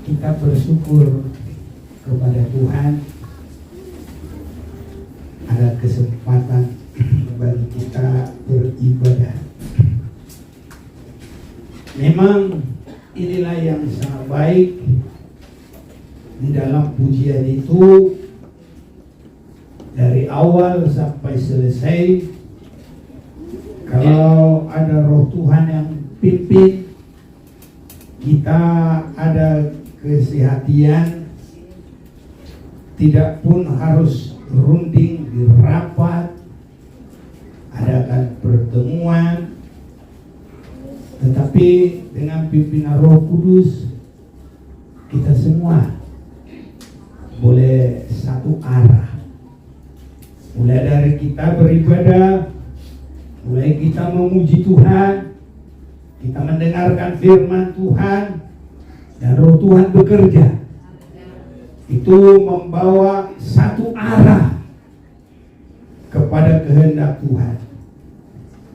kita bersyukur kepada Tuhan ada kesempatan bagi kita beribadah. Memang inilah yang sangat baik di dalam pujian itu, dari awal sampai selesai. Kalau ada roh Tuhan yang pimpin, kita ada kesehatian, tidak pun harus runding di rapat, adakan pertemuan, tetapi dengan pimpinan Roh Kudus kita semua boleh satu arah. Mulai dari kita beribadah, mulai kita memuji Tuhan, kita mendengarkan firman Tuhan, dan Roh Tuhan bekerja. Itu membawa satu arah kepada kehendak Tuhan.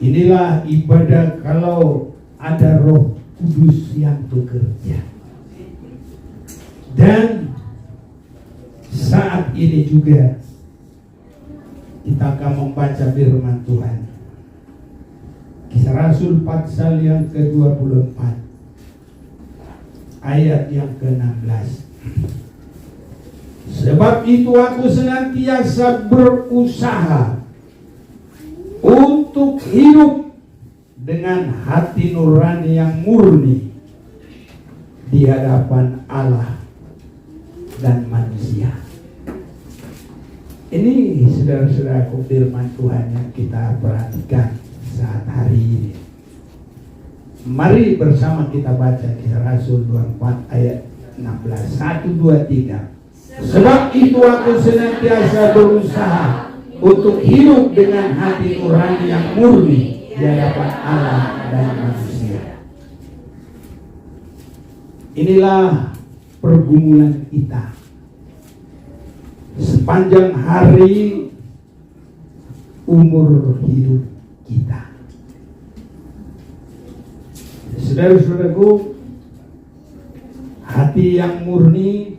Inilah ibadah kalau ada Roh Kudus yang bekerja. Dan saat ini juga kita akan membaca firman Tuhan. Kisah Rasul pasal yang ke-24 ayat yang ke-16. Sebab itu aku senantiasa berusaha untuk hidup dengan hati nurani yang murni di hadapan Allah dan manusia. Ini saudara-saudaraku firman Tuhan yang kita perhatikan saat hari ini. Mari bersama kita baca Kisah Rasul 24 ayat 16. 1, 2, 3. Sebab itu aku senantiasa berusaha untuk hidup dengan hati nurani yang murni di hadapan Allah dan manusia. Inilah pergumulan kita sepanjang hari umur hidup kita. Saudara-saudaraku, hati yang murni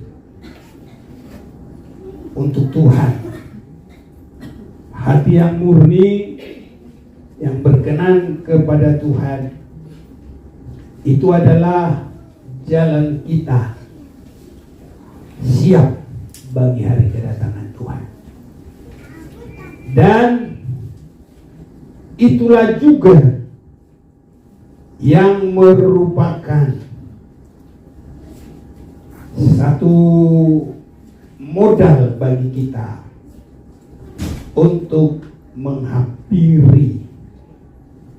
untuk Tuhan, hati yang murni yang berkenan kepada Tuhan, itu adalah jalan kita siap bagi hari kedatangan Tuhan. Dan itulah juga yang merupakan satu modal bagi kita untuk menghampiri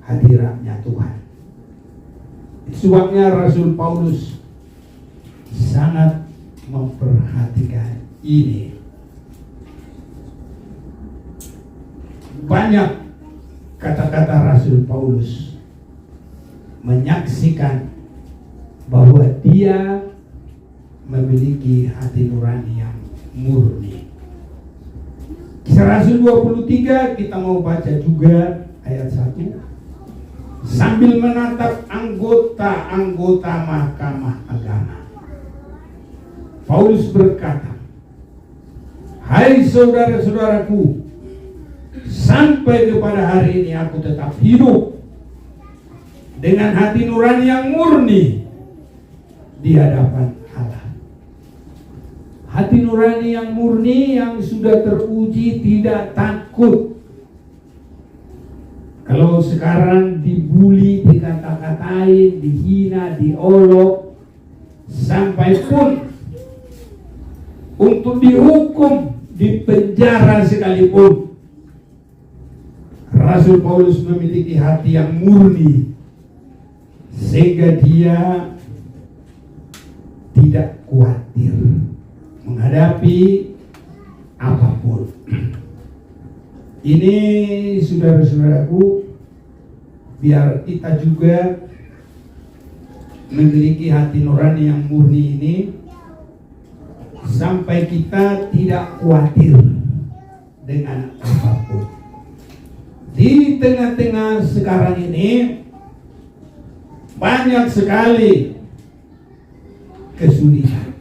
hadiratnya Tuhan. Sebabnya Rasul Paulus sangat memperhatikan ini. Banyak kata-kata Rasul Paulus menyaksikan bahwa dia memiliki hati nurani yang murni. Kisah Rasul 23 kita mau baca juga ayat 1. Sambil menatap anggota-anggota mahkamah agama, Paulus berkata, "Hai saudara-saudaraku, sampai kepada hari ini aku tetap hidup dengan hati nurani yang murni di hadapan Allah." Hati nurani yang murni yang sudah teruji tidak takut. Kalau sekarang dibully, dikata-katain, dihina, diolok, sampai pun untuk dihukum, dipenjara sekalipun, Rasul Paulus memiliki hati yang murni sehingga dia tidak khawatir menghadapi apapun. Ini saudara-saudaraku, biar kita juga memiliki hati nurani yang murni ini, sampai kita tidak khawatir dengan apapun. Di tengah-tengah sekarang ini banyak sekali kesulitan,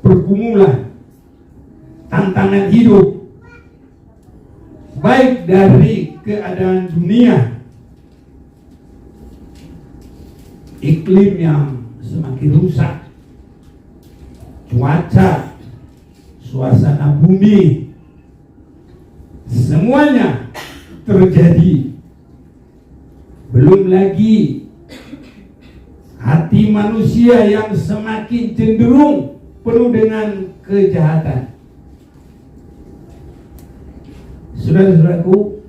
pergumulan, tantangan hidup, baik dari keadaan dunia, iklim yang semakin rusak, cuaca, suasana bumi, semuanya terjadi. Belum lagi hati manusia yang semakin cenderung penuh dengan kejahatan. Saudara-saudaraku,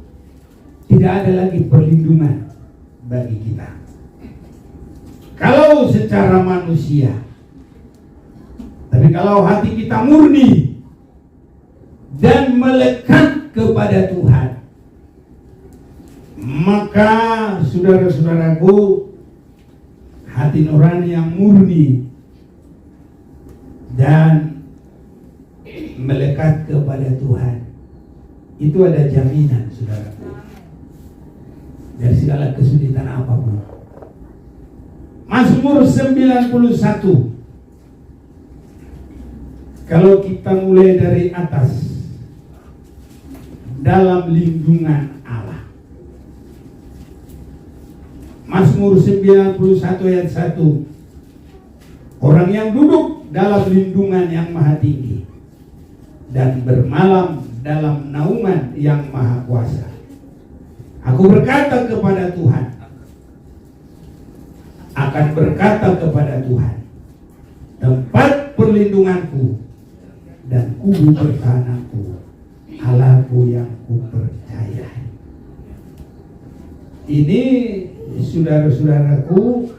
tidak ada lagi perlindungan bagi kita. Kalau secara manusia, tapi kalau hati kita murni dan melekat kepada Tuhan, maka saudara-saudaraku, hati nurani yang murni dan melekat kepada Tuhan, itu ada jaminan, saudaraku, dari segala kesulitan apapun. Mazmur 91, kalau kita mulai dari atas, dalam lindungan Allah. Mazmur 91 ayat 1, orang yang duduk dalam lindungan yang maha tinggi dan bermalam dalam naungan yang maha kuasa. Aku berkata kepada Tuhan, akan berkata kepada Tuhan, tempat perlindunganku dan kubu pertahananku, Allahku yang kupercayai. Ini saudara-saudaraku,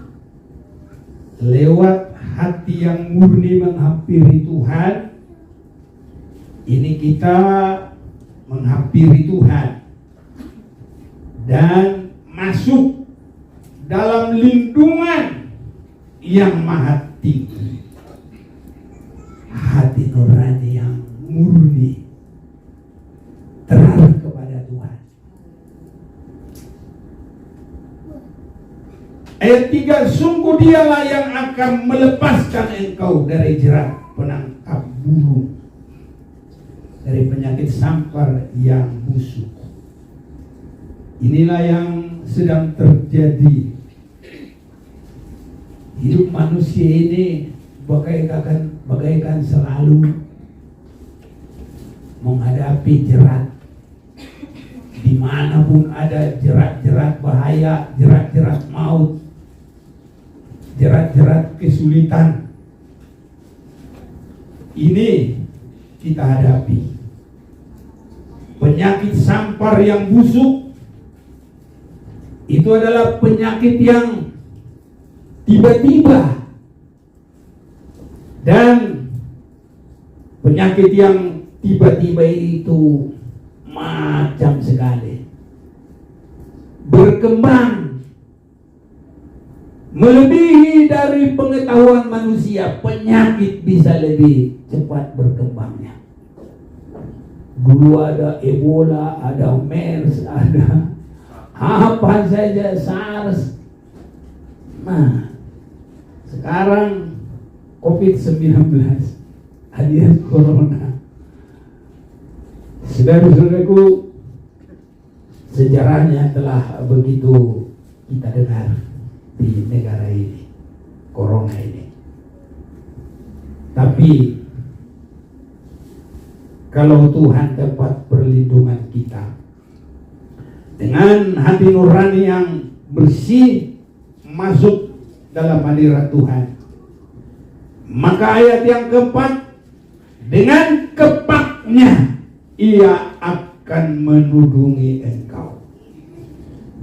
lewat hati yang murni menghampiri Tuhan, ini kita menghampiri Tuhan dan masuk dalam lindungan yang maha tinggi. Hati nurani yang murni terarah kepada Tuhan. Ayat 3, sungguh dialah yang akan melepaskan engkau dari jerat penangkap burung, dari penyakit sampar yang busuk. Inilah yang sedang terjadi. Hidup manusia ini bagaikan selalu menghadapi jerat. Dimanapun ada jerat-jerat bahaya, jerat-jerat maut, jerat-jerat kesulitan, ini kita hadapi. Penyakit sampar yang busuk itu adalah penyakit yang tiba-tiba, dan penyakit yang tiba-tiba itu macam sekali, berkembang melebihi dari pengetahuan manusia. Penyakit bisa lebih cepat berkembangnya. Dulu ada Ebola, ada MERS, ada apa saja, SARS. Nah, sekarang COVID-19 alias Corona. Saudara-saudaraku, sejarahnya telah begitu kita dengar di negara ini, Corona ini. Tapi kalau Tuhan dapat perlindungan kita dengan hati nurani yang bersih masuk dalam hadirat Tuhan, maka ayat yang keempat, dengan kepaknya ia akan menudungi engkau,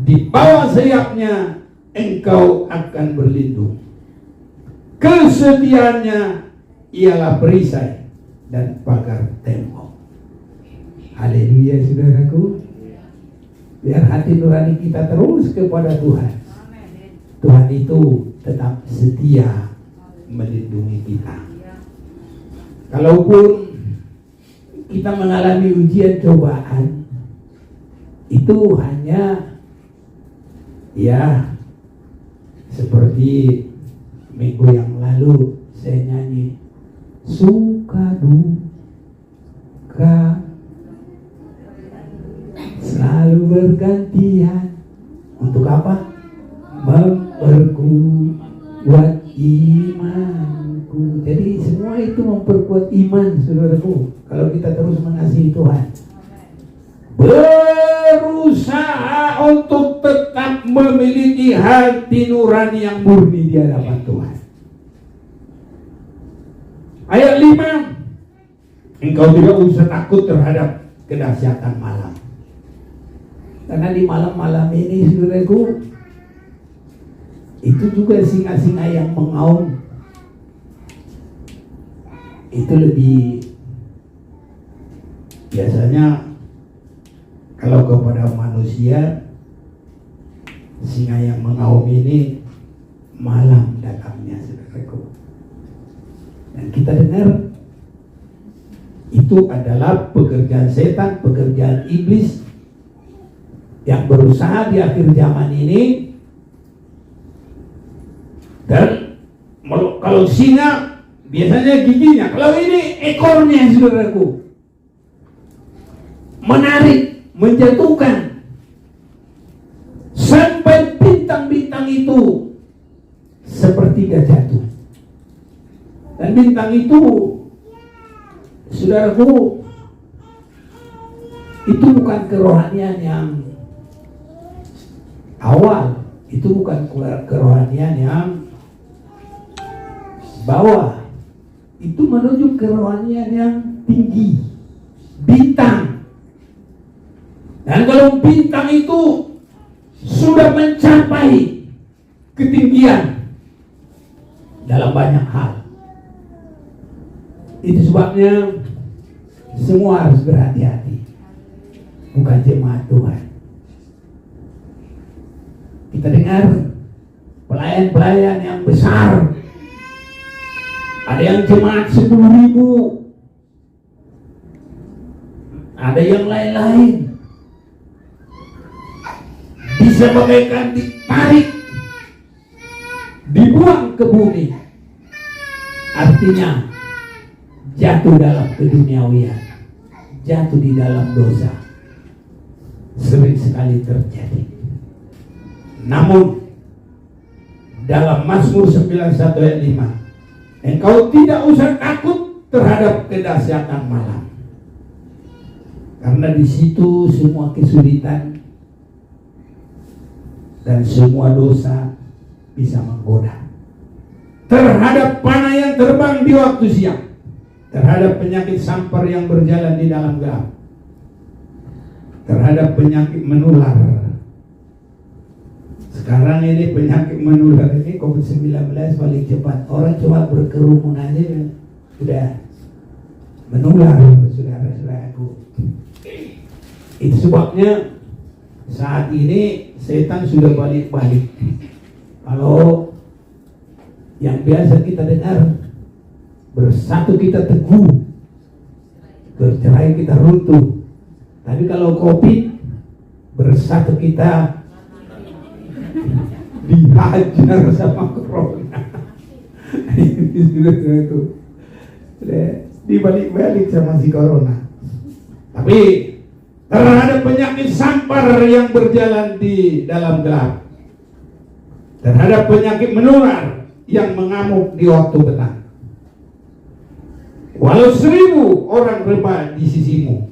di bawah sayapnya engkau akan berlindung. Kesetiaannya ialah perisai dan pagar tembok. Haleluya, saudaraku. Biar hati nurani kita terus kepada Tuhan. Tuhan itu tetap setia melindungi kita. Kalaupun kita mengalami ujian cobaan, itu hanya ya seperti minggu yang lalu saya nyanyi suka duka selalu bergantian. Untuk apa? Memperkuat imanku. Jadi semua itu memperkuat iman, saudaraku. Kalau kita terus mengasihi Tuhan, berusaha untuk tetap memiliki hati nurani yang murni di hadapan Tuhan. Ayat 5, engkau tidak usah takut terhadap kedahsyatan malam. Karena di malam-malam ini, saudaraku, itu juga singa-singa yang mengaum. Itu lebih, biasanya kalau kepada manusia, singa yang mengaum ini malam datangnya, saudaraku. Dan kita dengar itu adalah pekerjaan setan, pekerjaan iblis yang berusaha di akhir zaman ini. Dan kalau singa biasanya giginya, kalau ini ekornya, saudaraku, menarik, menjatuhkan, sampai bintang-bintang itu sepertiga jatuh. Dan bintang itu, saudaraku, itu bukan kerohanian yang awal, itu bukan kerohanian yang bawah, itu menuju kerohanian yang tinggi, bintang. Dan kalau bintang itu sudah mencapai ketinggian dalam banyak hal, itu sebabnya semua harus berhati-hati, bukan jemaat Tuhan. Kita dengar pelayan-pelayan yang besar, ada yang jemaat 10.000, ada yang lain-lain, bisa bagaikan ditarik, dibuang ke bumi. Artinya jatuh dalam keduniawian, jatuh di dalam dosa. Sering sekali terjadi. Namun dalam Mazmur 91 ayat 5, engkau tidak usah takut terhadap kedahsyatan malam, karena di situ semua kesulitan dan semua dosa bisa menggoda. Terhadap panah yang terbang di waktu siang, terhadap penyakit sampar yang berjalan di dalam gelap, terhadap penyakit menular. Sekarang ini penyakit menular ini COVID-19 paling cepat. Orang cuma berkerumun aja sudah menular, saudara-saudaraku. Itu sebabnya saat ini setan sudah balik-balik. Kalau yang biasa kita dengar, bersatu kita teguh, bercerai kita runtuh. Tapi kalau COVID, bersatu kita dihajar sama corona. Itu dibalik-balik sama si corona. Tapi terhadap penyakit sampar yang berjalan di dalam gelap, terhadap penyakit menular yang mengamuk di waktu petang, walau 1.000 orang rebah di sisimu,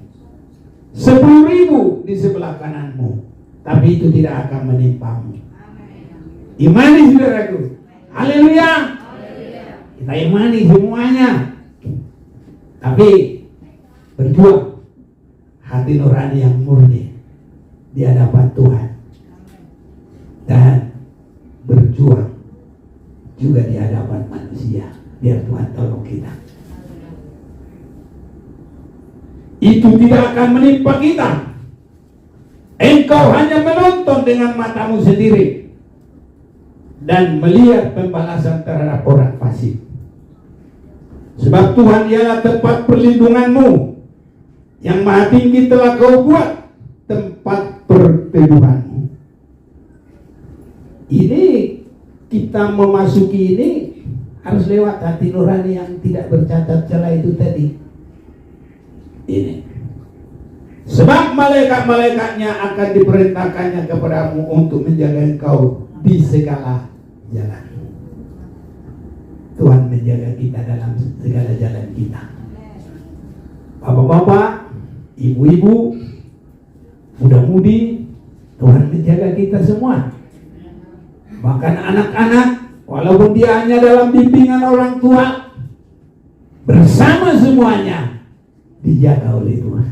10.000 di sebelah kananmu, tapi itu tidak akan menimpamu. Imani, saudaraku. Haleluya. Kita imani semuanya. Tapi berjuang hati nurani yang murni di hadapan Tuhan, dan berjuang juga di hadapan manusia, biar Tuhan tolong kita. Itu tidak akan menimpa kita. Engkau hanya menonton dengan matamu sendiri dan melihat pembalasan terhadap orang fasik. Sebab Tuhan ialah tempat perlindunganmu, yang maha tinggi telah kau buat tempat perteduhanmu. Ini kita memasuki ini harus lewat hati nurani yang tidak bercacat celah itu tadi. Ini. Sebab malaikat-malaikatnya akan diperintahkannya kepadamu untuk menjaga engkau di segala jalan. Tuhan menjaga kita dalam segala jalan kita. Bapak-bapak, ibu-ibu, muda-mudi, Tuhan menjaga kita semua. Bahkan anak-anak, walaupun dia hanya dalam bimbingan orang tua, bersama semuanya dijaga oleh Tuhan.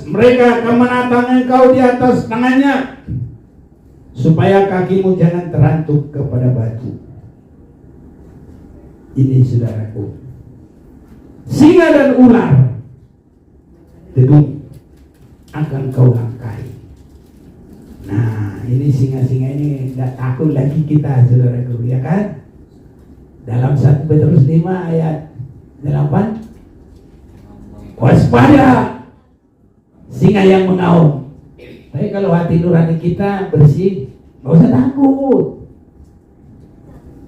Mereka akan menatang engkau di atas tangannya, supaya kakimu jangan terantuk kepada batu. Ini saudaraku, singa dan ular dedung akan kau langkahi. Nah, ini singa-singa ini tidak takut lagi kita, saudaraku, ya kan? Dalam 1 Petrus 5 ayat 8, waspada singa yang mengaum. Tapi kalau hati nurani kita bersih, nggak usah takut.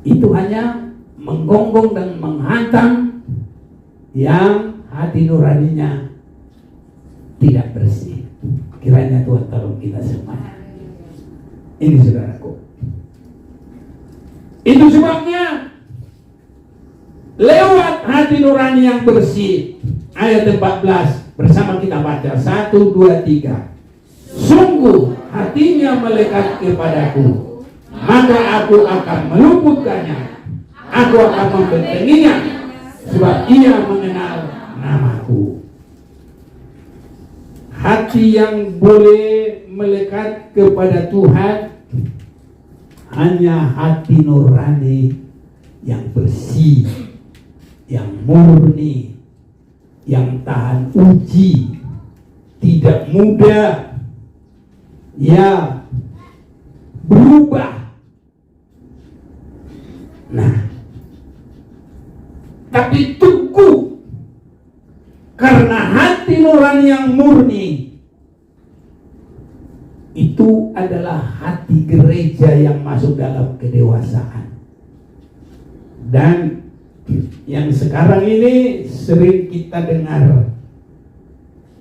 Itu hanya menggonggong dan menghantam yang hati nuraninya tidak bersih. Kiranya Tuhan tolong kita semuanya. Ini saudaraku. Itu sebabnya lewat hati nurani yang bersih, ayat 14 bersama kita baca 1, 2, 3. Sungguh hatinya melekat kepadaku, maka aku akan meluputkannya. Aku akan membentenginya, sebab ia mengenal namaku. Hati yang boleh melekat kepada Tuhan hanya hati nurani yang bersih, yang murni, yang tahan uji, tidak mudah ya berubah. Nah, tapi teguh, karena hati nurani yang murni itu adalah hati gereja yang masuk dalam kedewasaan. Dan yang sekarang ini sering kita dengar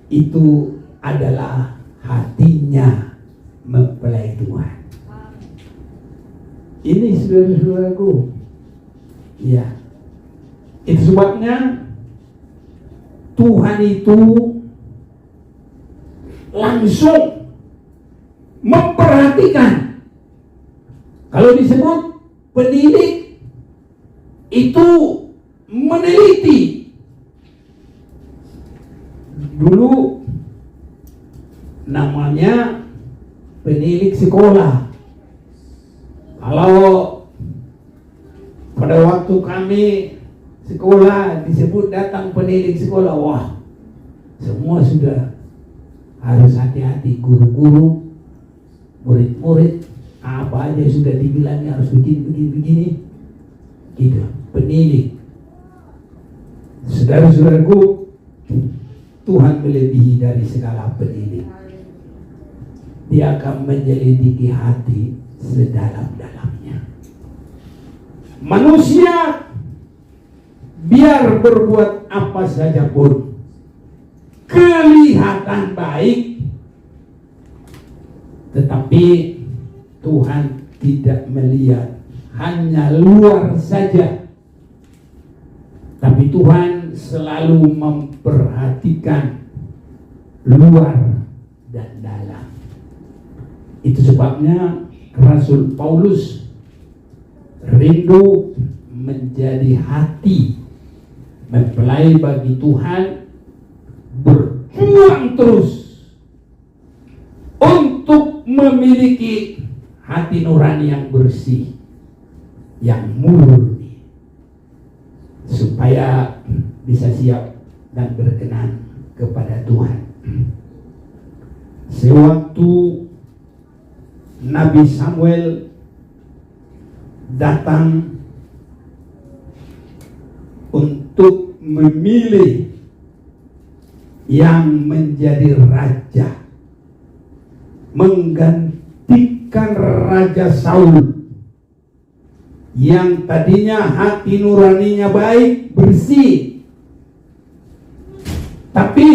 itu adalah hatinya mempelai Tuhan. Ini saudara-saudaraku, ya, itu sebabnya Tuhan itu langsung memperhatikan. Kalau disebut pendidik, itu meneliti. Dulu namanya penilik sekolah. Kalau pada waktu kami sekolah disebut datang penilik sekolah, wah, semua sudah harus hati-hati, guru-guru, murid-murid, apa aja sudah dibilangnya harus begini, gitu. Penilik. Saudara-saudaraku, Tuhan melebihi dari segala penilik. Dia akan menyelidiki hati sedalam-dalamnya. Manusia biar berbuat apa saja pun kelihatan baik, tetapi Tuhan tidak melihat hanya luar saja, tapi Tuhan selalu memperhatikan luar dan dalam. Itu sebabnya Rasul Paulus rindu menjadi hati mempelai bagi Tuhan, berjuang terus untuk memiliki hati nurani yang bersih, yang murni, supaya bisa siap dan berkenan kepada Tuhan. Sewaktu Nabi Samuel datang untuk memilih yang menjadi raja menggantikan Raja Saul yang tadinya hati nuraninya baik, bersih. Tapi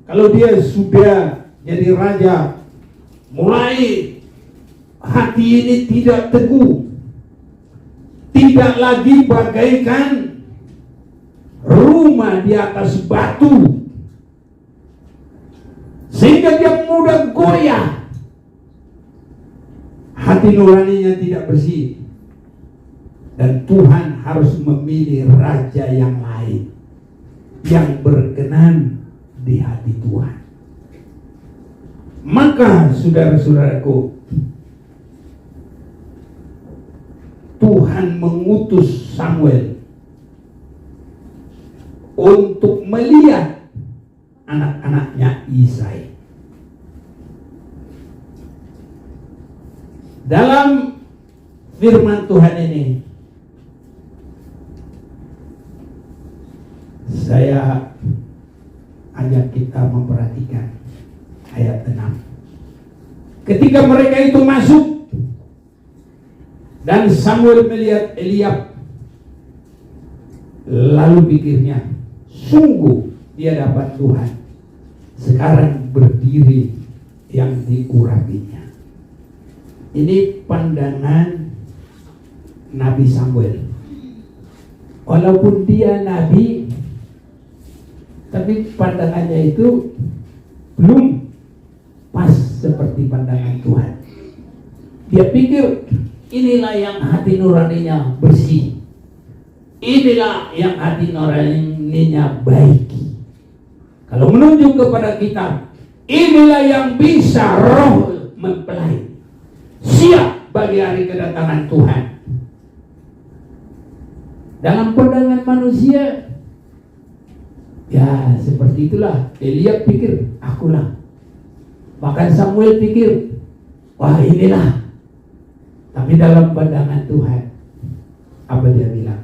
kalau dia sudah jadi raja, mulai hati ini tidak teguh, tidak lagi bagaikan rumah di atas batu, sehingga dia mudah goyah. Hati nuraninya tidak bersih, dan Tuhan harus memilih raja yang lain yang berkenan di hati Tuhan. Maka saudara-saudaraku, Tuhan mengutus Samuel untuk melihat anak-anaknya Isai. Dalam firman Tuhan ini, saya ajak kita memperhatikan ayat 6. Ketika mereka itu masuk dan Samuel melihat Eliab, lalu pikirnya, sungguh dia dapat Tuhan sekarang berdiri yang diurapinya. Ini pandangan Nabi Samuel. Walaupun dia nabi, tapi pandangannya itu belum pas seperti pandangan Tuhan. Dia pikir inilah yang hati nuraninya bersih, inilah yang hati nuraninya baik. Kalau menunjuk kepada kita, inilah yang bisa roh mempelai, siap bagi hari kedatangan Tuhan. Dalam pandangan manusia, ya seperti itulah. Eliab pikir, akulah. Bahkan Samuel pikir, wah inilah. Tapi dalam pandangan Tuhan, apa dia bilang?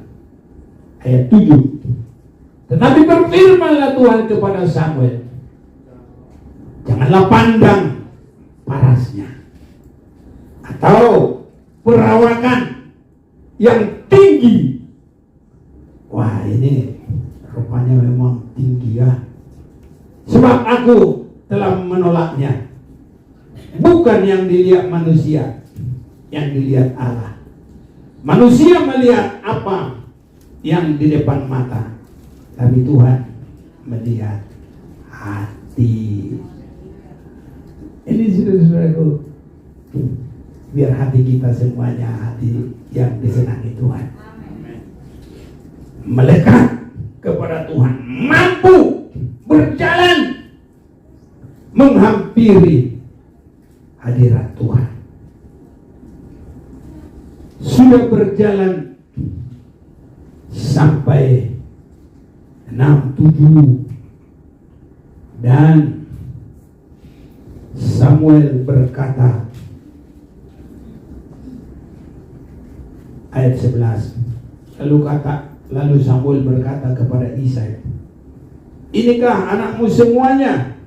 Ayat 7. Tetapi berfirmanlah Tuhan kepada Samuel, janganlah pandang parasnya atau perawakan yang tinggi. Wah ini rupanya memang tinggi ya. Sebab aku telah menolaknya. Bukan yang dilihat manusia, yang dilihat Allah. Manusia melihat apa yang di depan mata, tapi Tuhan melihat hati. Ini saudara-saudaraku, biar hati kita semuanya hati yang disenangi Tuhan, melekat kepada Tuhan, mampu berjalan menghampiri hadirat Tuhan. Sudah berjalan sampai 6-7, dan Samuel berkata, ayat 11, lalu Samuel berkata kepada Isai, inikah anakmu semuanya?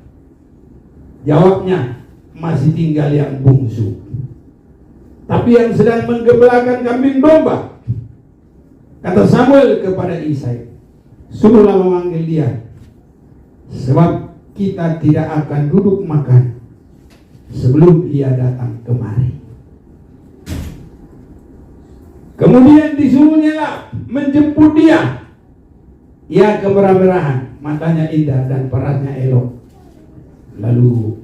Jawabnya, masih tinggal yang bungsu, tapi yang sedang menggembalakan kambing domba. Kata Samuel kepada Isai, suruhlah memanggil dia, sebab kita tidak akan duduk makan sebelum ia datang kemari. Kemudian disuruhnya lah menjemput dia. Ia kemerah-merahan, matanya indah dan parasnya elok. Lalu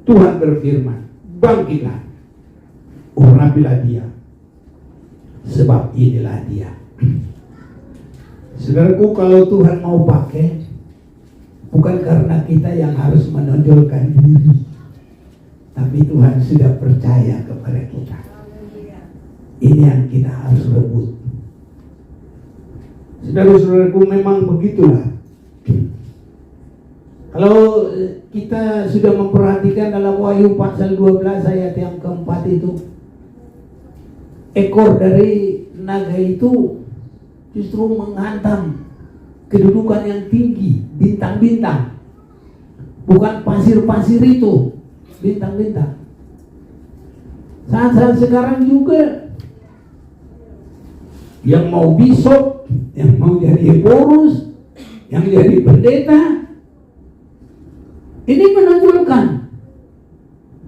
Tuhan berfirman, bangkitlah, urapilah dia, sebab inilah dia. Saudaraku, kalau Tuhan mau pakai, bukan karena kita yang harus menonjolkan diri, tapi Tuhan sudah percaya kepada kita. Ini yang kita harus rebut. Saudara-saudaraku, memang begitulah. Kalau kita sudah memperhatikan dalam Wahyu pasal 12 ayat yang keempat itu, ekor dari naga itu justru menghantam kedudukan yang tinggi, bintang-bintang. Bukan pasir-pasir itu bintang-bintang. Saat-saat sekarang juga yang mau bisop, yang mau jadi pengurus, yang jadi pendeta, ini menunjukkan.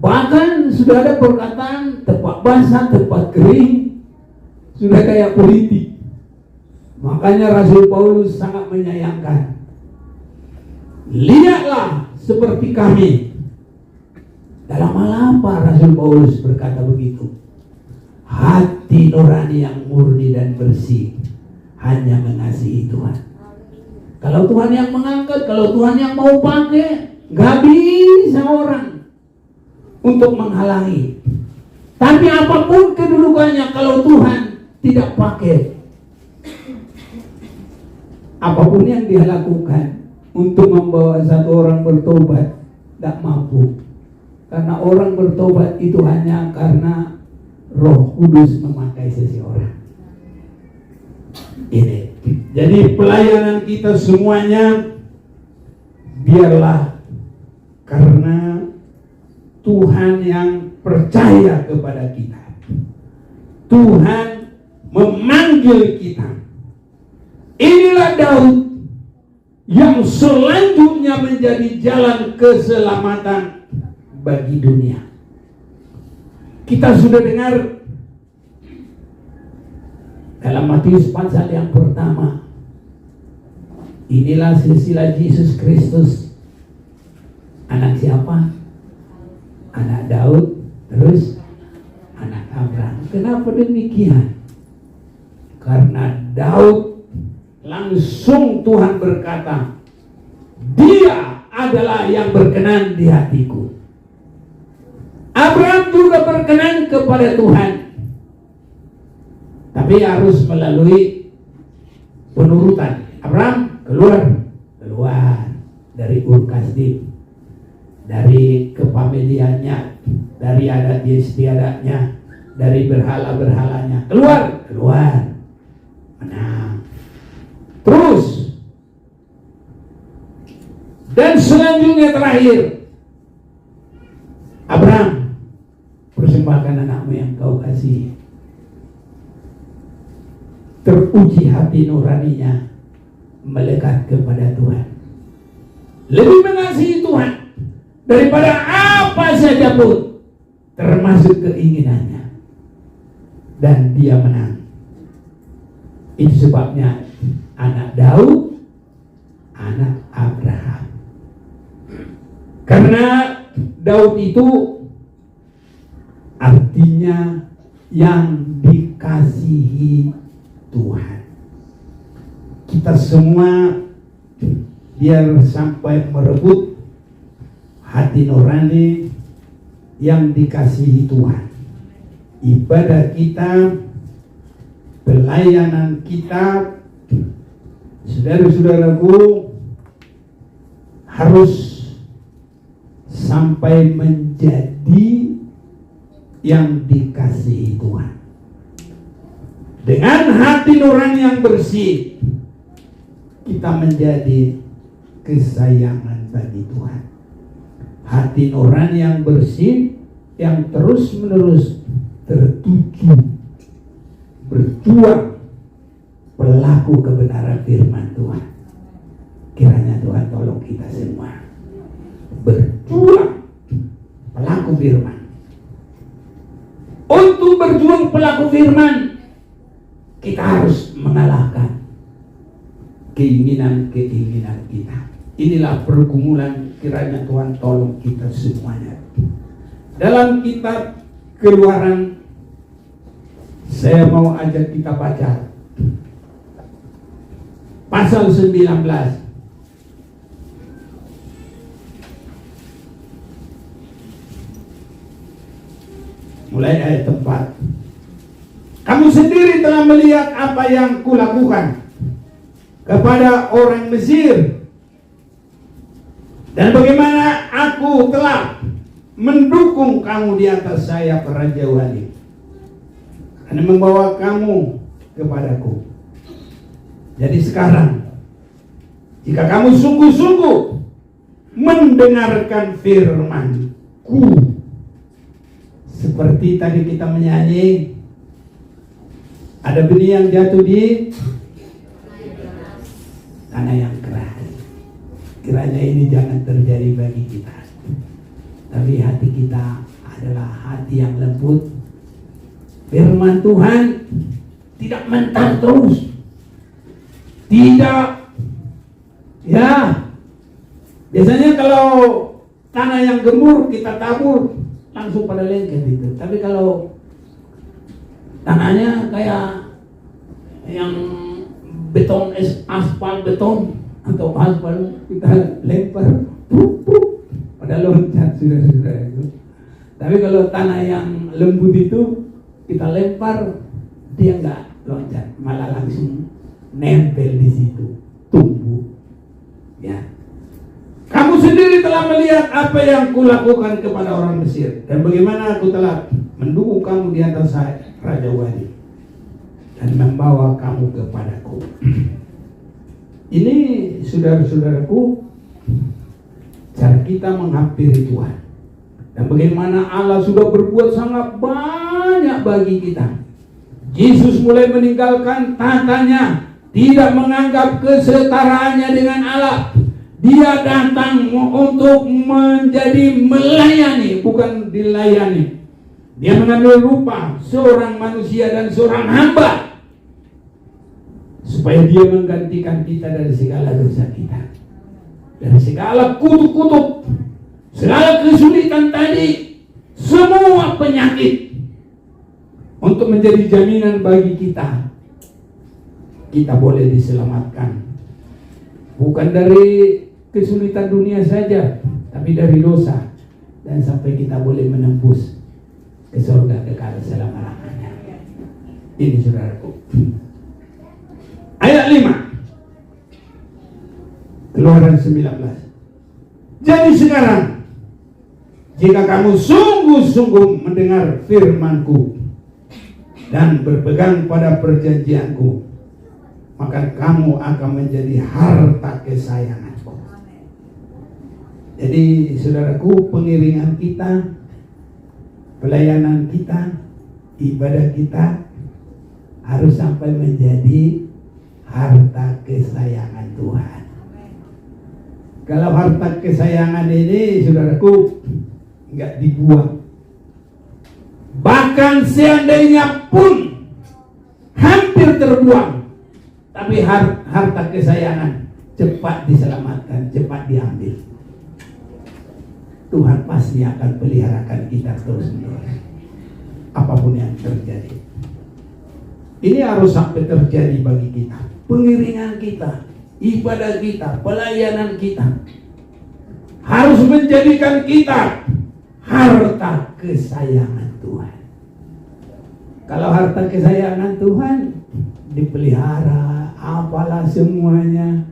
Bahkan sudah ada perkataan tempat basah, tempat kering, sudah kayak politik. Makanya Rasul Paulus sangat menyayangkan. Lihatlah seperti kami. Dalam hal apa Rasul Paulus berkata begitu? Hati nurani yang murni dan bersih hanya mengasihi Tuhan. Kalau Tuhan yang mengangkat, kalau Tuhan yang mau pakai, gak bisa orang untuk menghalangi. Tapi apapun kedudukannya, kalau Tuhan tidak pakai, apapun yang dia lakukan untuk membawa satu orang bertobat, tidak mampu. Karena orang bertobat itu hanya karena Roh Kudus memakai seseorang. Ini. Jadi pelayanan kita semuanya biarlah karena Tuhan yang percaya kepada kita. Tuhan memanggil kita. Inilah Daud yang selanjutnya menjadi jalan keselamatan bagi dunia. Kita sudah dengar dalam Matius pasal yang pertama, inilah silsilah Yesus Kristus. Anak siapa? Anak Daud, terus anak Abraham. Kenapa demikian? Karena Daud langsung Tuhan berkata, dia adalah yang berkenan di hatiku. Abraham juga berkenan kepada Tuhan, tapi harus melalui penurutan. Abraham keluar dari Ur Kasdim, dari kefamiliannya, dari adat istiadatnya, dari berhala-berhalanya. Keluar, menang. Terus, dan selanjutnya terakhir, Abraham, persembahkan anakmu yang kau kasih. Teruji hati nuraninya, melekat kepada Tuhan. Lebih mengasihi Tuhan daripada apa saja pun, termasuk keinginannya. Dan dia menang. Itu sebabnya anak Daud, anak Abraham. Karena Daud itu artinya yang dikasihi Tuhan. Kita semua biar sampai merebut hati nurani yang dikasihi Tuhan. Ibadah kita, pelayanan kita, saudara-saudaraku, harus sampai menjadi yang dikasihi Tuhan. Dengan hati nurani yang bersih, kita menjadi kesayangan bagi Tuhan. Hati nurani yang bersih, yang terus-menerus tertuju berjuang pelaku kebenaran firman Tuhan. Kiranya Tuhan tolong kita semua berjuang pelaku firman. Untuk berjuang pelaku firman, kita harus mengalahkan keinginan-keinginan kita. Inilah pergumulan, kiranya Tuhan tolong kita semuanya. Dalam kitab Keluaran, saya mau ajak kita baca pasal 19. Mulai ayat 4. Kamu sendiri telah melihat apa yang kulakukan kepada orang Mesir, dan bagaimana aku telah mendukung kamu di atas sayap Raja Wali, dan membawa kamu kepadaku. Jadi sekarang, jika kamu sungguh-sungguh mendengarkan firman ku. Seperti tadi kita menyanyi, ada benih yang jatuh di tanah yang keras. Kiranya ini jangan terjadi bagi kita. Tapi hati kita adalah hati yang lembut. Firman Tuhan tidak mentah terus. Tidak. Ya. Biasanya kalau tanah yang gembur kita tabur langsung pada lengket itu. Tapi kalau tanahnya kayak yang beton, aspal beton atau aspal, kita lempar pada loncat, saudara-saudara itu. Tapi kalau tanah yang lembut itu kita lempar, dia enggak loncat, malah langsung nempel di situ, tumbuh. Ya. Kamu sendiri telah melihat apa yang kulakukan kepada orang Mesir, dan bagaimana aku telah mendukung kamu di atas Raja Wadi dan membawa kamu kepadaku. Ini saudara-saudaraku, cara kita menghampiri Tuhan, dan bagaimana Allah sudah berbuat sangat banyak bagi kita. Yesus mulai meninggalkan tahtanya, tidak menganggap kesetaraannya dengan Allah. Dia datang untuk menjadi melayani, bukan dilayani. Dia mengambil rupa seorang manusia dan seorang hamba, supaya dia menggantikan kita dari segala dosa kita, dari segala kutuk-kutuk, segala kesulitan tadi, semua penyakit, untuk menjadi jaminan bagi kita. Kita boleh diselamatkan, bukan dari kesulitan dunia saja, tapi dari dosa, dan sampai kita boleh menembus ke surga kekal selama-lamanya. Ini saudaraku. Ayat 5 Keluaran 19. Jadi sekarang, jika kamu sungguh-sungguh mendengar firman-Ku dan berpegang pada perjanjian-Ku, maka kamu akan menjadi harta kesayangan-Ku. Jadi saudaraku, pengiringan kita, pelayanan kita, ibadah kita harus sampai menjadi harta kesayangan Tuhan. Kalau harta kesayangan ini, saudaraku, enggak dibuang. Bahkan seandainya pun hampir terbuang, tapi harta kesayangan cepat diselamatkan, cepat diambil. Tuhan pasti akan peliharakan kita terus-menerus, apapun yang terjadi. Ini harus sampai terjadi bagi kita. Pengiringan kita, ibadah kita, pelayanan kita harus menjadikan kita harta kesayangan Tuhan. Kalau harta kesayangan Tuhan dipelihara, apalah semuanya.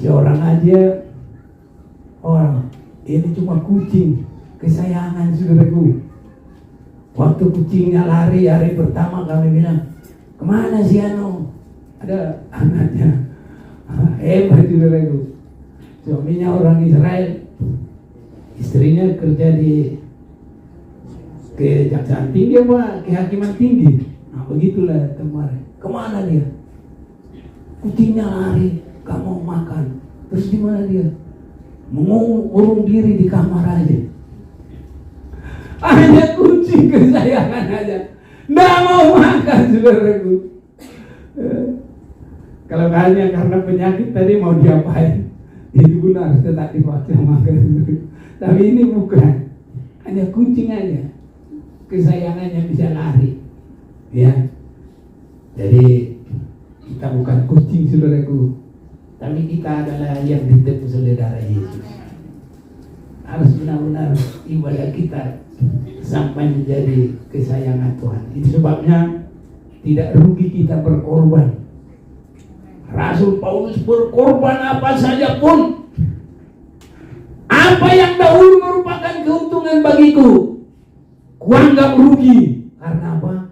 Seorang aja, orang ini cuma kucing kesayangan saudaraku. Waktu kucingnya lari hari pertama, kami bilang, kemana si Ano? Ada anaknya. Hebat saudaraku. Suaminya orang Israel, istrinya kerja di kejaksaan tinggi apa kehakiman tinggi. Nah begitulah kemarin. Kemana dia? Kucingnya lari, gak mau makan. Terus di mana dia? Mengurung diri di kamar aja. Hanya kucing kesayangan aja, nggak mau makan saudaraku. Kalau hanya karena penyakit tadi mau diapain? Itu pun harus tetap dipaksa makan. Tapi ini bukan, hanya kucing aja kesayangannya bisa lari. Ya, jadi kita bukan kucing saudaraku, tapi kita adalah yang ditebus oleh darah Yesus. Harus benar-benar ibadah kita sampai menjadi kesayangan Tuhan. Itu sebabnya tidak rugi kita berkorban. Rasul Paulus berkorban apa saja pun. Apa yang dahulu merupakan keuntungan bagiku, kuanggap rugi. Karena apa?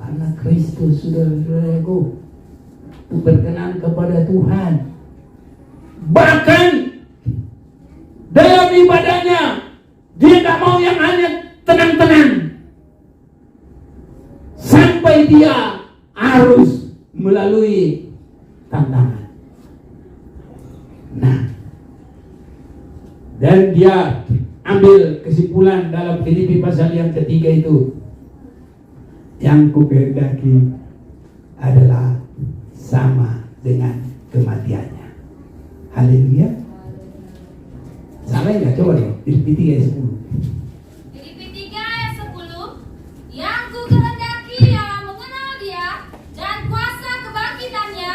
Karena Kristus sudah saudaraku berkenan kepada Tuhan. Bahkan dalam ibadahnya Dia nggak mau yang hanya tenang-tenang. Sampai dia harus melalui tantangan. Nah, dan dia ambil kesimpulan dalam Filipi pasal yang ketiga itu, yang kukehendaki adalah sama dengan kematiannya. Haleluya. Salah nggak? Coba dong. Filipi 3 ayat 10. Filipi 3 ayat 10. Yang ku kehendaki ialah mengenal Dia dan kuasa kebangkitannya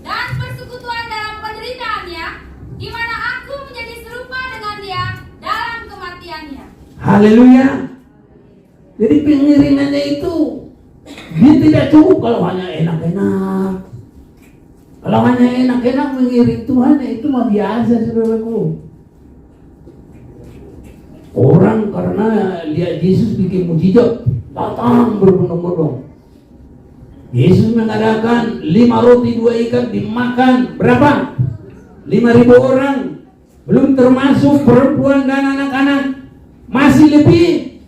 dan persekutuan dalam penderitaannya, di mana aku menjadi serupa dengan Dia dalam kematiannya. Haleluya. Jadi pengiringannya itu dia tidak cukup kalau hanya enak-enak. Kalau hanya enak-enak mengiring Tuhan, itu mah biasa, saudaraku. Orang karena lihat Yesus bikin mujizat, datang berbondong-bondong. Yesus mengadakan 5 roti 2 ikan dimakan berapa? 5.000 orang. Belum termasuk perempuan dan anak-anak. Masih lebih.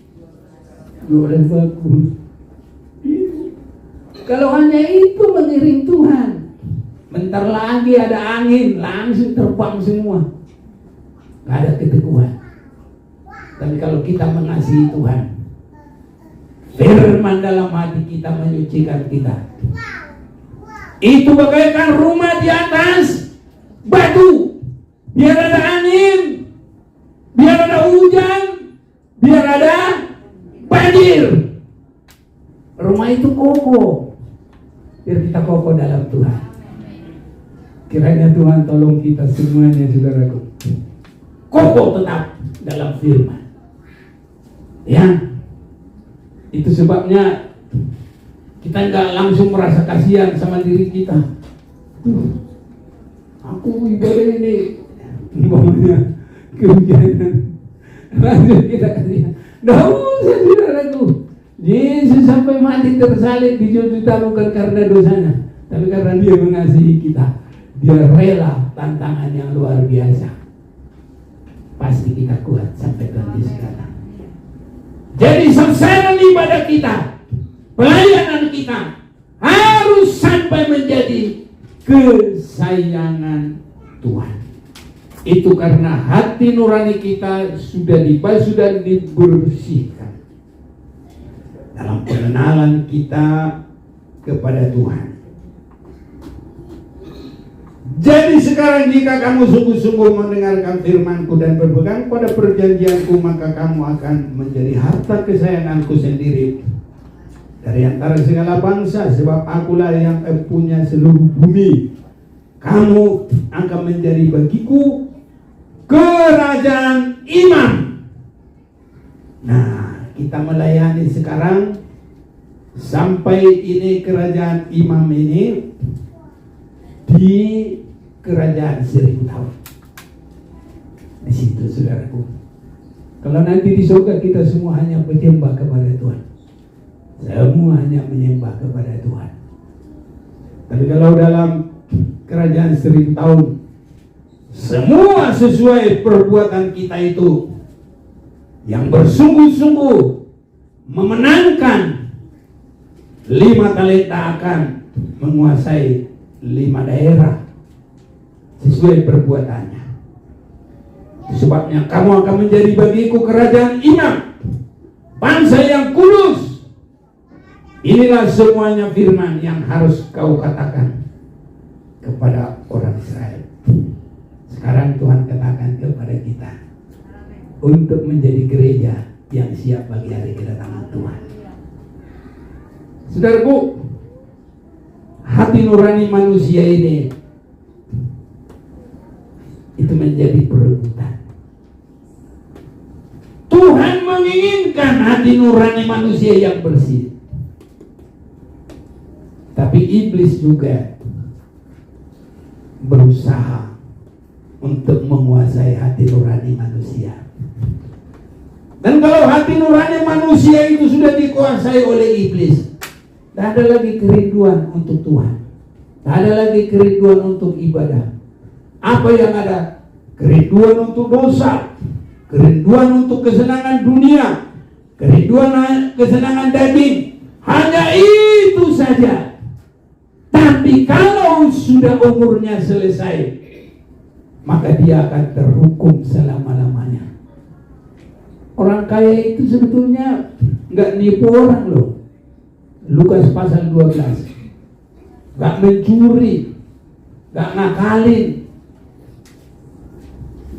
Jualan bagus. Kalau hanya itu mengiring Tuhan, bentar lagi ada angin, langsung terbang semua. Gak ada keteguhan. Tapi kalau kita mengasihi Tuhan, firman dalam hati kita menyucikan kita. Itu bagaikan rumah di atas batu. Biar ada angin, biar ada hujan, biar ada banjir, rumah itu kokoh. Biar kita kokoh dalam Tuhan. Kiranya Tuhan tolong kita semuanya, saudaraku, kokoh tetap dalam firman. Ya, itu sebabnya kita nggak langsung merasa kasihan sama diri kita. Aku ibadah ini, umpamanya kehujanan, langsung kita kasihan. Dah usah, saudaraku. Yesus sampai mati tersalib dijuta bukan karena dosanya, tapi karena Dia mengasihi kita. Dia rela tantangan yang luar biasa. Pasti kita kuat sampai nanti sekarang. Jadi sasaran ibadah kita, pelayanan kita harus sampai menjadi kesayangan Tuhan. Itu karena hati nurani kita sudah dibersihkan dalam pengenalan kita kepada Tuhan. Jadi sekarang jika kamu sungguh-sungguh mendengarkan firman-Ku dan berpegang pada perjanjian-Ku, maka kamu akan menjadi harta kesayangan-Ku sendiri dari antara segala bangsa, sebab Akulah yang punya seluruh bumi. Kamu akan menjadi bagiku kerajaan imam. Nah, kita melayani sekarang sampai ini kerajaan imam ini di kerajaan 1000 tahun. Di situ, saudaraku. Kalau nanti di surga kita semua hanya menyembah kepada Tuhan. Semua hanya menyembah kepada Tuhan. Tapi kalau dalam kerajaan 1000 tahun, semua sesuai perbuatan kita itu, yang bersungguh-sungguh memenangkan 5 talenta akan menguasai 5 daerah sesuai perbuatannya. Sebabnya kamu akan menjadi bagiku kerajaan imam, bangsa yang kudus. Inilah semuanya firman yang harus kau katakan kepada orang Israel. Sekarang Tuhan katakan kepada kita untuk menjadi gereja yang siap bagi hari kedatangan Tuhan. Saudaraku, hati nurani manusia ini itu menjadi perebutan. Tuhan menginginkan hati nurani manusia yang bersih. Tapi iblis juga berusaha untuk menguasai hati nurani manusia. Dan kalau hati nurani manusia itu sudah dikuasai oleh iblis, tidak ada lagi kerinduan untuk Tuhan, tidak ada lagi kerinduan untuk ibadah. Apa yang ada? Kerinduan untuk dosa, kerinduan untuk kesenangan dunia, kerinduan kesenangan daging, hanya itu saja. Tapi kalau sudah umurnya selesai, maka dia akan terhukum selama-lamanya. Orang kaya itu sebetulnya nggak nipu orang loh. Lukas pasal 12, nggak mencuri, nggak ngakalin,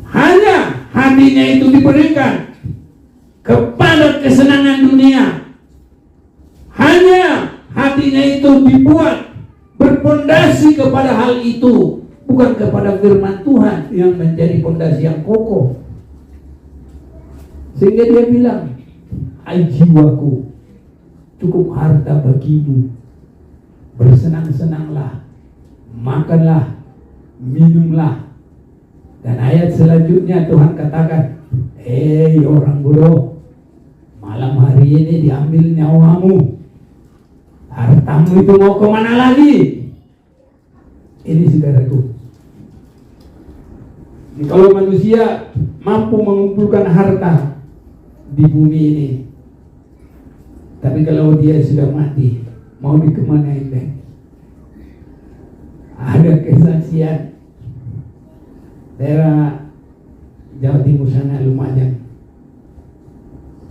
hanya hatinya itu diberikan kepada kesenangan dunia. Hanya hatinya itu dibuat berpondasi kepada hal itu, bukan kepada firman Tuhan yang menjadi pondasi yang kokoh. Sehingga dia bilang, "Hai jiwaku, cukup harta bagimu, bersenang-senanglah, makanlah, minumlah." Dan ayat selanjutnya Tuhan katakan, "Hei orang bodoh, malam hari ini diambil nyawamu, hartamu itu mau kemana lagi?" Ini saudaraku, kalau manusia mampu mengumpulkan harta di bumi ini, tapi kalau dia sudah mati, mau dikemanain deh? Ada kesaksian daerah Jawa Timur sana, Lumajang,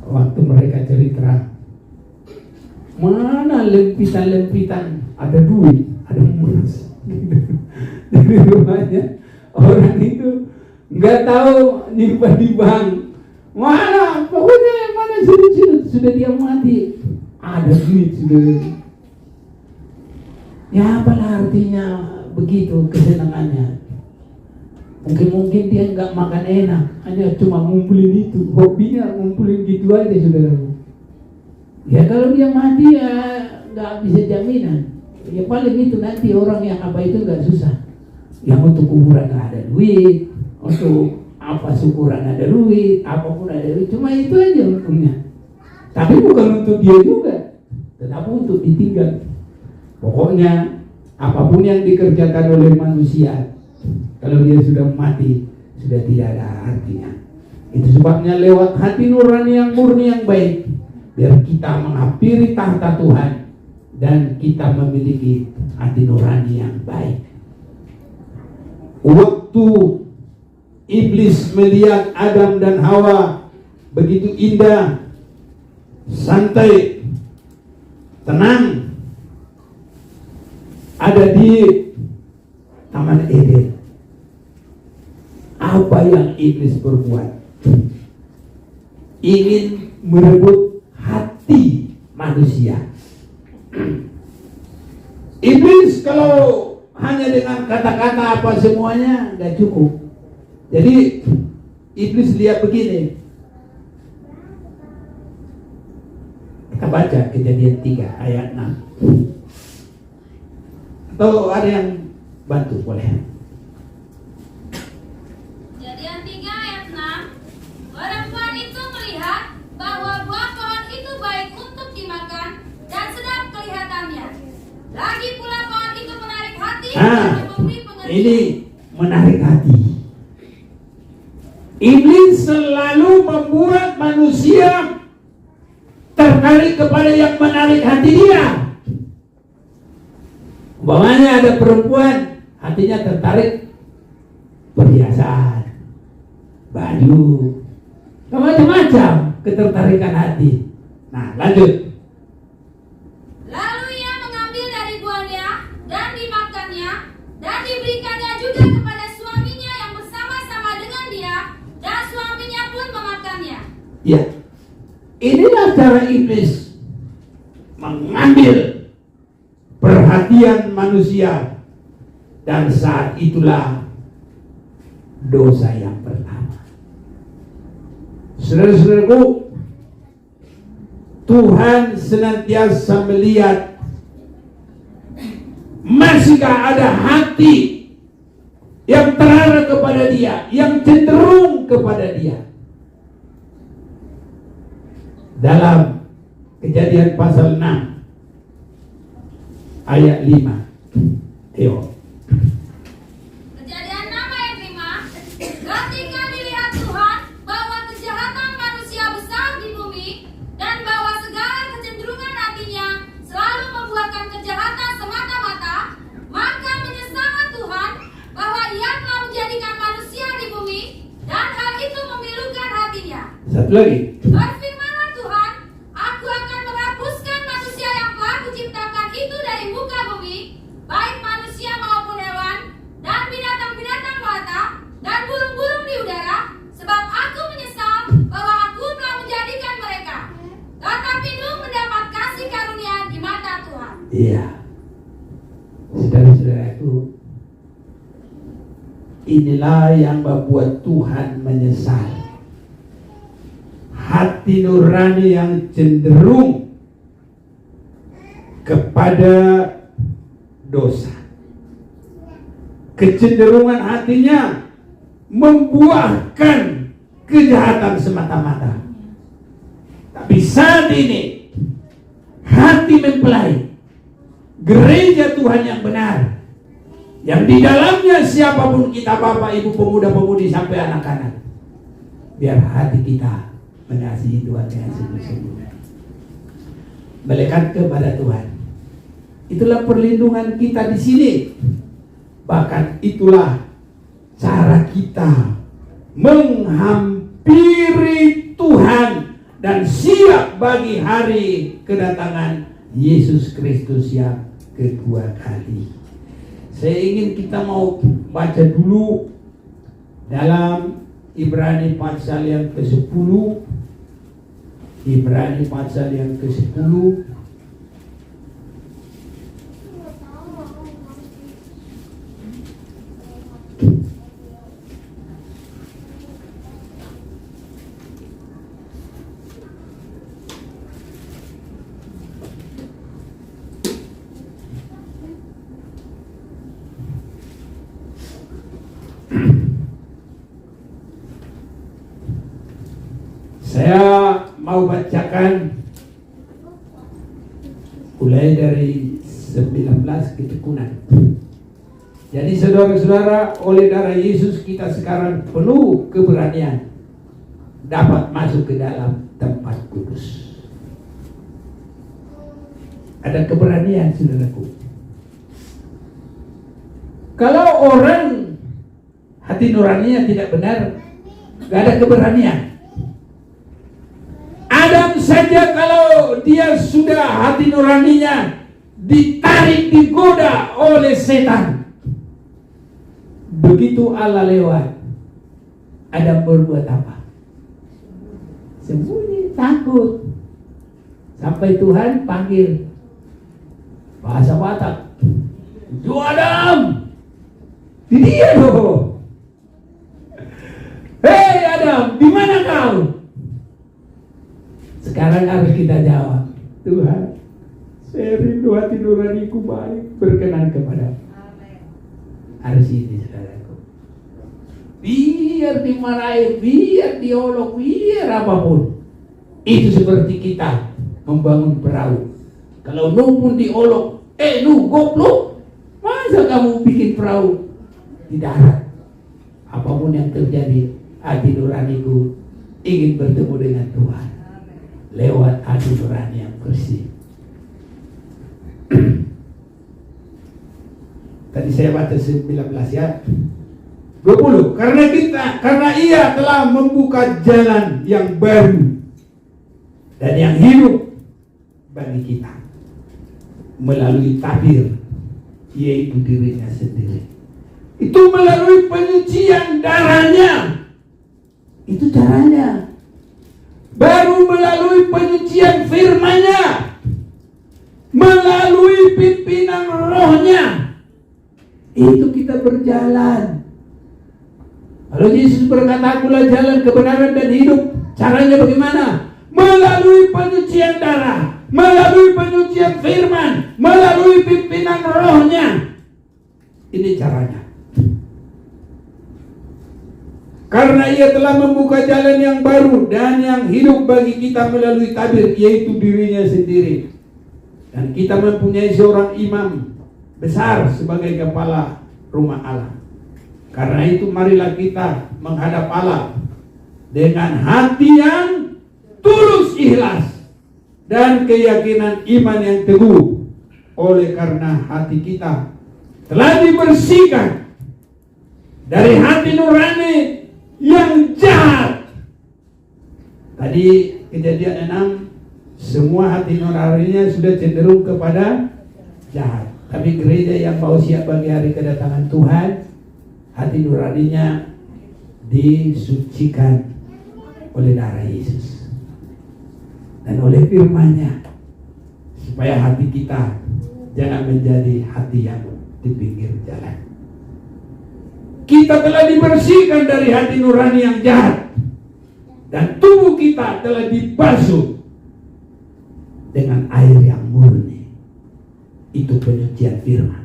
waktu mereka cerita, mana lempitan-lempitan, ada duit, ada emas dari rumahnya. Orang itu nggak tahu nyimpan di bank, mana pokoknya mana sudah dia mati, ada duit sudah. Ya apalah artinya begitu kesenangannya. Mungkin dia nggak makan enak, hanya cuma ngumpulin itu, hobinya ngumpulin gitu aja saudara. Ya kalau dia mati ya nggak bisa jaminan. Ya paling itu nanti orang yang apa itu nggak susah. Yang untuk kuburan nggak ada duit, untuk apa syukuran ada duit, apapun ada duit, cuma itu aja untungnya. Tapi bukan untuk dia juga, tetapi untuk ditinggal. Pokoknya apapun yang dikerjakan oleh manusia, kalau dia sudah mati, sudah tidak ada artinya. Itu sebabnya lewat hati nurani yang murni yang baik, biar kita menghampiri tahta Tuhan dan kita memiliki hati nurani yang baik. Waktu iblis melihat Adam dan Hawa begitu indah, santai, tenang, ada di Taman Eden, apa yang iblis berbuat? Ingin merebut hati manusia. Iblis kalau hanya dengan kata-kata apa semuanya nggak cukup. Jadi iblis lihat begini. Kita baca Kejadian 3 ayat 6. Atau ada yang bantu boleh? Kejadian 3 ayat 6. Perempuan itu melihat bahwa buah pohon itu baik untuk dimakan dan sedap kelihatannya. Lagi pula pohon itu menarik hati dan memberi pengertian. Ini menarik hati. Iblis selalu membuat manusia tertarik kepada yang menarik hati dia. Umpamanya ada perempuan, hatinya tertarik perhiasan, baju, macam-macam ketertarikan hati. Nah, lanjut. Lalu ia mengambil dari buahnya dan dimakannya dan diberikannya juga kepada suaminya yang bersama-sama dengan dia, dan suaminya pun memakannya. Ya, inilah cara iblis mengambil perhatian manusia, dan saat itulah dosa yang pertama. Saudara-saudaraku, Tuhan senantiasa melihat masihkah ada hati yang terarah kepada dia, yang cenderung kepada dia. Dalam Kejadian pasal 6 ayat 5. Tengok. Kejadian 6 ayat 5. Ketika dilihat Tuhan bahwa Satu lagi. Berfirmanlah Tuhan, aku akan menghapuskan manusia yang telah kuciptakan itu dari muka bumi, baik manusia maupun hewan, dan binatang-binatang melata, dan burung-burung di udara, sebab aku menyesal bahwa aku telah menjadikan mereka. Tetapi Nuh mendapat kasih karunia di mata Tuhan. Iya. Saudara-saudaraku, inilah yang membuat Tuhan menyesal. Hati nurani yang cenderung kepada dosa. Kecenderungan hatinya membuahkan kejahatan semata-mata. Tapi saat ini hati mempelai gereja Tuhan yang benar, yang di dalamnya siapapun kita, bapak, ibu, pemuda, pemudi sampai anak-anak, biar hati kita mengasihi Tuhan dengan sungguh-sungguh, melekat kepada Tuhan. Itulah perlindungan kita di sini. Bahkan itulah cara kita menghampiri Tuhan dan siap bagi hari kedatangan Yesus Kristus yang kedua kali. Saya ingin kita mau baca dulu dalam Ibrani pasal yang ke-10. Ibrani pasal yang ke-10. Saya mau bacakan mulai dari 19 ketekunan. Jadi saudara-saudara, oleh darah Yesus kita sekarang penuh keberanian dapat masuk ke dalam tempat kudus. Ada keberanian, saudaraku. Kalau orang hati nuraninya tidak benar, gak ada keberanian. Adam saja kalau dia sudah hati nuraninya ditarik, digoda oleh setan, begitu Allah lewat, Adam berbuat apa? Sembunyi, takut. Sampai Tuhan panggil, bahasa Batak, "Yo Adam, di dia loh. Hei Adam, di mana kau?" Sekarang harus kita jawab, "Tuhan, saya rindu hati nuraniku baik, berkenan kepada-Mu." Harus ini, saudaraku. Biar dimarahi, biar diolok, biar apapun. Itu seperti kita membangun perahu. Kalau Nuh pun diolok, Nuh goblok, masa kamu bikin perahu di darat? Apapun yang terjadi, hati nuraniku ingin bertemu dengan Tuhan lewat hati nurani yang bersih. Tadi saya baca 19 ya. 20. Karena Ia telah membuka jalan yang baru dan yang hidup bagi kita melalui tabir, yaitu dirinya sendiri. Itu melalui penyucian darahnya. Itu caranya. Baru melalui penyucian firman-Nya, melalui pimpinan Roh-Nya, itu kita berjalan. Kalau Yesus berkata, "Akulah jalan, kebenaran dan hidup," caranya bagaimana? Melalui penyucian darah, melalui penyucian firman, melalui pimpinan Roh-Nya. Ini caranya. Karena Ia telah membuka jalan yang baru dan yang hidup bagi kita melalui tabir, yaitu dirinya sendiri. Dan kita mempunyai seorang imam besar sebagai kepala rumah Allah. Karena itu marilah kita menghadap Allah dengan hati yang tulus ikhlas dan keyakinan iman yang teguh. Oleh karena hati kita telah dibersihkan dari hati nurani yang jahat, Tadi Kejadian 6, semua hati nuraninya sudah cenderung kepada jahat. Tapi gereja yang mau siap bagi hari kedatangan Tuhan, hati nuraninya disucikan oleh darah Yesus dan oleh firman-Nya, supaya hati kita jangan menjadi hati yang di pinggir jalan. Kita telah dibersihkan dari hati nurani yang jahat, dan tubuh kita telah dibasuh dengan air yang murni. Itu penyucian firman.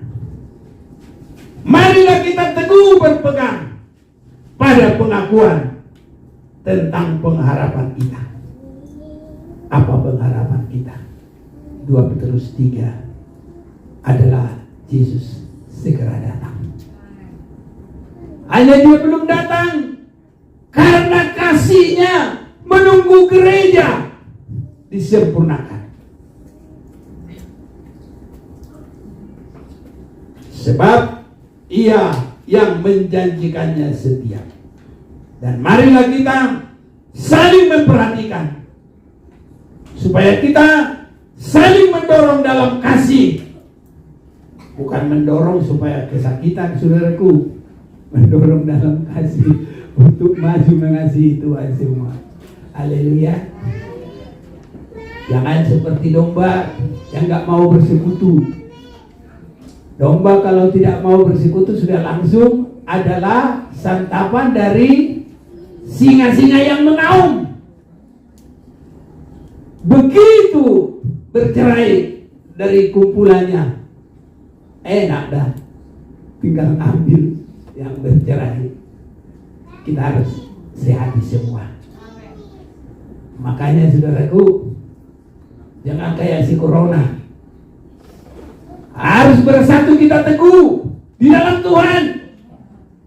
Marilah kita teguh berpegang pada pengakuan tentang pengharapan kita. Apa pengharapan kita? 2 Petrus 3 adalah Yesus segera datang. Hanya dia belum datang karena kasih-Nya menunggu gereja disempurnakan. Sebab Ia yang menjanjikannya setia. Dan marilah kita saling memperhatikan, supaya kita saling mendorong dalam kasih. Bukan mendorong supaya kesakitan, saudaraku. Mendorong dalam kasih untuk maju mengasihi Tuhan semua. Haleluya. Jangan seperti domba yang gak mau bersekutu. Domba kalau tidak mau bersekutu sudah langsung adalah santapan dari singa-singa yang mengaum. Begitu bercerai dari kumpulannya, enak dah, tinggal ambil yang bercerai. Kita harus sehati semua. Makanya saudaraku, jangan kayak si corona. Harus bersatu kita teguh di dalam Tuhan.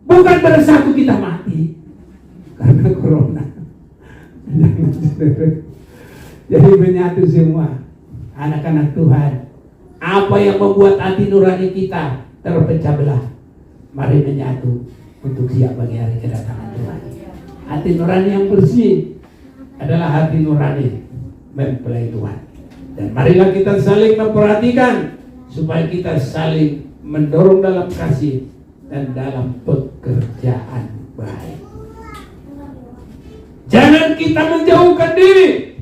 Bukan bersatu kita mati karena corona. Jadi menyatu semua anak-anak Tuhan. Apa yang membuat hati nurani kita terpecah belah, mari menyatu untuk siap bagi hari kedatangan Tuhan. Hati nurani yang bersih adalah hati nurani mempelai Tuhan. Dan marilah kita saling memperhatikan, supaya kita saling mendorong dalam kasih dan dalam pekerjaan baik. Jangan kita menjauhkan diri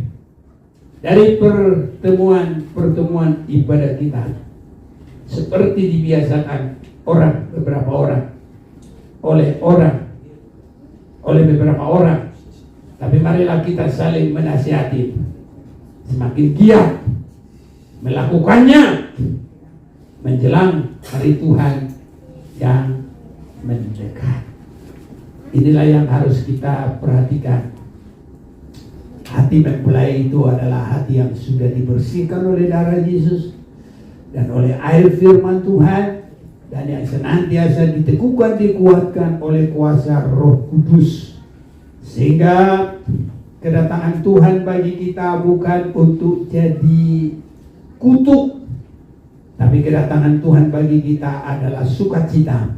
dari pertemuan ibadah kita, seperti dibiasakan beberapa orang oleh beberapa orang. Tapi marilah kita saling menasihati, semakin giat melakukannya menjelang hari Tuhan yang mendekat. Inilah yang harus kita perhatikan. Hati mempelai itu adalah hati yang sudah dibersihkan oleh darah Yesus dan oleh air firman Tuhan, dan yang senantiasa diteguhkan, dikuatkan oleh kuasa Roh Kudus, sehingga kedatangan Tuhan bagi kita bukan untuk jadi kutuk, tapi kedatangan Tuhan bagi kita adalah sukacita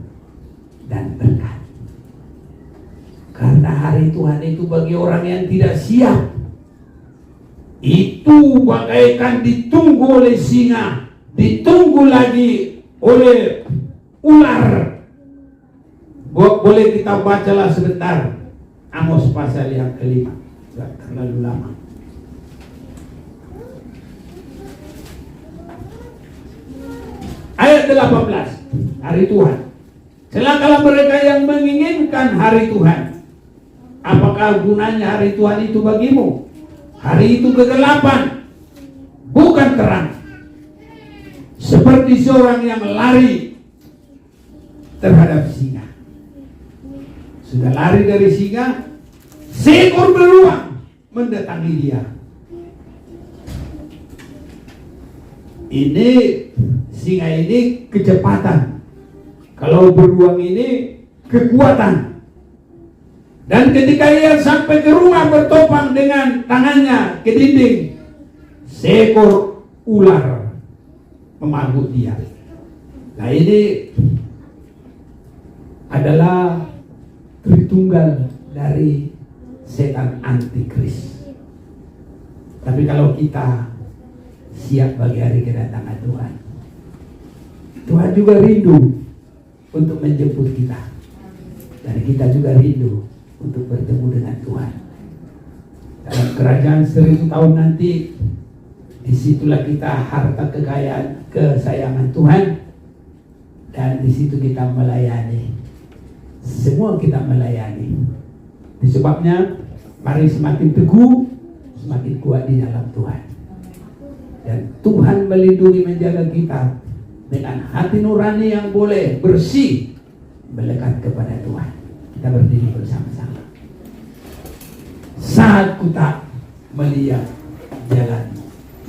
dan berkat. Karena hari Tuhan itu bagi orang yang tidak siap, itu bagaikan ditunggu oleh singa, ditunggu lagi oleh ular. Boleh kita bacalah sebentar Amos pasal yang kelima, tidak terlalu lama. Ayat 18, hari Tuhan. Celakalah mereka yang menginginkan hari Tuhan. Apakah gunanya hari Tuhan itu bagimu? Hari itu kegelapan, bukan terang. Seperti seorang yang lari terhadap singa. Sudah lari dari singa, seekor beruang mendatangi dia. Ini singa ini kecepatan, kalau beruang ini kekuatan. Dan ketika ia sampai ke rumah bertopang dengan tangannya ke dinding, seekor ular memanggut dia. Nah, ini adalah Tritunggal dari setan antikris. Tapi kalau kita siap bagi hari kedatangan Tuhan, Tuhan juga rindu untuk menjemput kita. Dan kita juga rindu untuk bertemu dengan Tuhan. Dalam kerajaan 1000 tahun nanti, disitulah kita harta kekayaan kesayangan Tuhan. Dan di situ kita melayani. Semua kita melayani. Disebabnya mari semakin teguh, semakin kuat di dalam Tuhan. Dan Tuhan melindungi menjaga kita dengan hati nurani yang boleh bersih, melekat kepada Tuhan. Kita berdiri bersama-sama. Saat ku tak melihat jalan